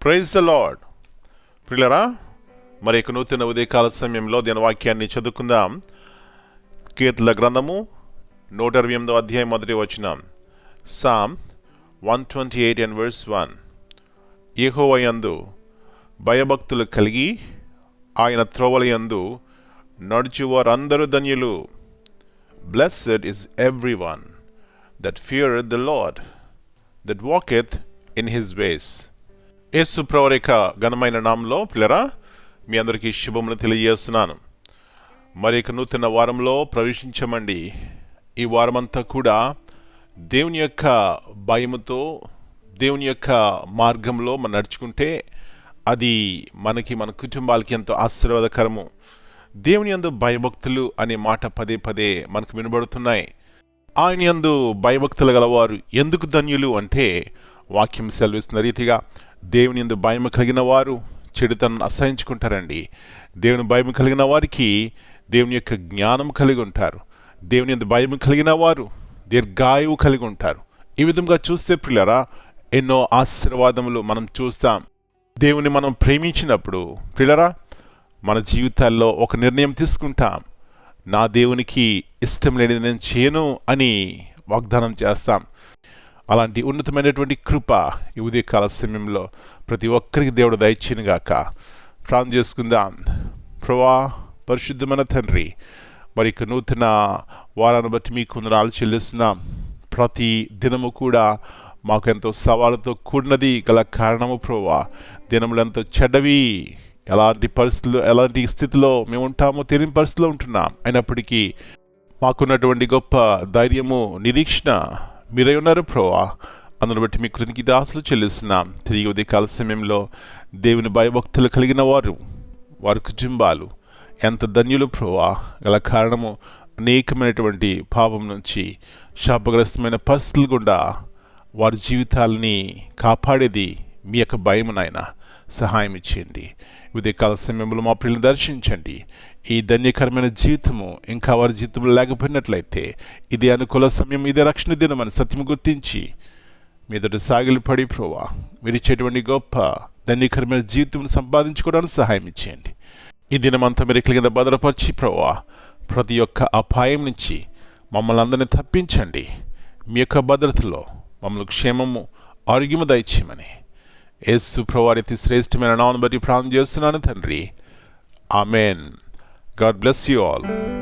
Praise the lord. ప్రియులారా, మరి నూతన ఉదయకాల సమయంలో దీని వాక్యాన్ని చదువుకుందాం. కీర్తనల గ్రంథము 128వ అధ్యాయం మొదటి వచనం. Psalm 128 and verse 1. యెహోవా యందు భయభక్తులు కలిగి ఆయన త్రోవల యందు నడుచువారందరూ ధన్యులు. Blessed is everyone that feareth the Lord, that walketh in his ways. యేసు ప్రభువు యొక్క ఘనమైన నామములో ప్రియులారా, మీ అందరికీ శుభములు తెలియజేస్తున్నాను. మరి నూతన వారంలో ప్రవేశించమండి. ఈ వారమంతా కూడా దేవుని యొక్క భయముతో దేవుని యొక్క మార్గంలో మనం నడుచుకుంటే అది మనకి మన కుటుంబాలకి ఎంతో ఆశీర్వాదకరము. దేవుని యందు భయభక్తులు అనే మాట పదే పదే మనకు వినబడుతున్నాయి. ఆయన యందు భయభక్తులు గలవారు ఎందుకు ధన్యులు అంటే, వాక్యం సెలవిస్తున్న రీతిగా దేవుని యందు భయం కలిగిన వారు చెడుతనం అసహించుకుంటారండి. దేవుని భయం కలిగిన వారికి దేవుని యొక్క జ్ఞానం కలిగి ఉంటారు. దేవుని యందు భయం కలిగిన వారు దీర్ఘాయువు కలిగి ఉంటారు. ఈ విధంగా చూస్తే ప్రియులారా, ఎన్నో ఆశీర్వాదములు మనం చూస్తాం. దేవుని మనం ప్రేమించినప్పుడు ప్రియులారా, మన జీవితాల్లో ఒక నిర్ణయం తీసుకుంటాం. నా దేవునికి ఇష్టం లేనిది నేను చేయను అని వాగ్దానం చేస్తాం. అలాంటి ఉన్నతమైనటువంటి కృప ఈ ఉదయకాల సమయంలో ప్రతి ఒక్కరికి దేవుడు దయచేయనుగాక. ప్రార్థన చేసుకుందాం. ప్రభువా, పరిశుద్ధమైన తండ్రి, మరి నూతన వారాన్ని బట్టి మీకు వందనాలు చెల్లిస్తున్నాం. ప్రతి దినము కూడా మాకు ఎంతో సవాలుతో కూడినది గల కారణము ప్రభువా, దినములు ఎంతో చెడ్డవి. ఎలాంటి పరిస్థితుల్లో ఎలాంటి స్థితిలో మేము ఉంటామో తెలియని పరిస్థితిలో ఉంటున్నాం. అయినప్పటికీ మాకున్నటువంటి గొప్ప ధైర్యము, నిరీక్షణ మీరై ఉన్నారు ప్రభువా. అందును బట్టి మీ కృతజ్ఞతాస్తుతులు చెల్లిస్తున్నాం. తిరిగి ఉదయకాల సమయంలో దేవుని భయభక్తులు కలిగిన వారు, వారి కుటుంబాలు ఎంత ధన్యులు ప్రభువా. గల కారణము అనేకమైనటువంటి పాపం నుంచి, శాపగ్రస్తమైన పరిస్థితులు గుండా వారి జీవితాలని కాపాడేది మీ యొక్క భయము నాయన. సహాయం ఇచ్చేయండి. ఉదయకాల సమయంలో మా ప్రియులను దర్శించండి. ఈ ధన్యకరమైన జీవితము ఇంకా వారి జీవితంలో లేకపోయినట్లయితే ఇదే అనుకూల సమయం, ఇదే రక్షణ దినం అని సత్యము గుర్తించి మీదట సాగిలి పడి ప్రభువా, మీరు ఇచ్చేటువంటి గొప్ప ధన్యకరమైన జీవితం సంపాదించుకోవడానికి సహాయం ఇచ్చేయండి. ఈ దినమంతా మీరు కలిగిన భద్రపరిచి ప్రభువా, ప్రతి ఒక్క అపాయం నుంచి మమ్మల్ని అందరినీ తప్పించండి. మీ యొక్క భద్రతలో మమ్మల్ని క్షేమము, ఆరోగ్యము దయచేయమని యేసు ప్రభువారి అతి శ్రేష్టమైన నామమును బట్టి ప్రార్థన చేస్తున్నాను తండ్రి. Amen. God bless you all.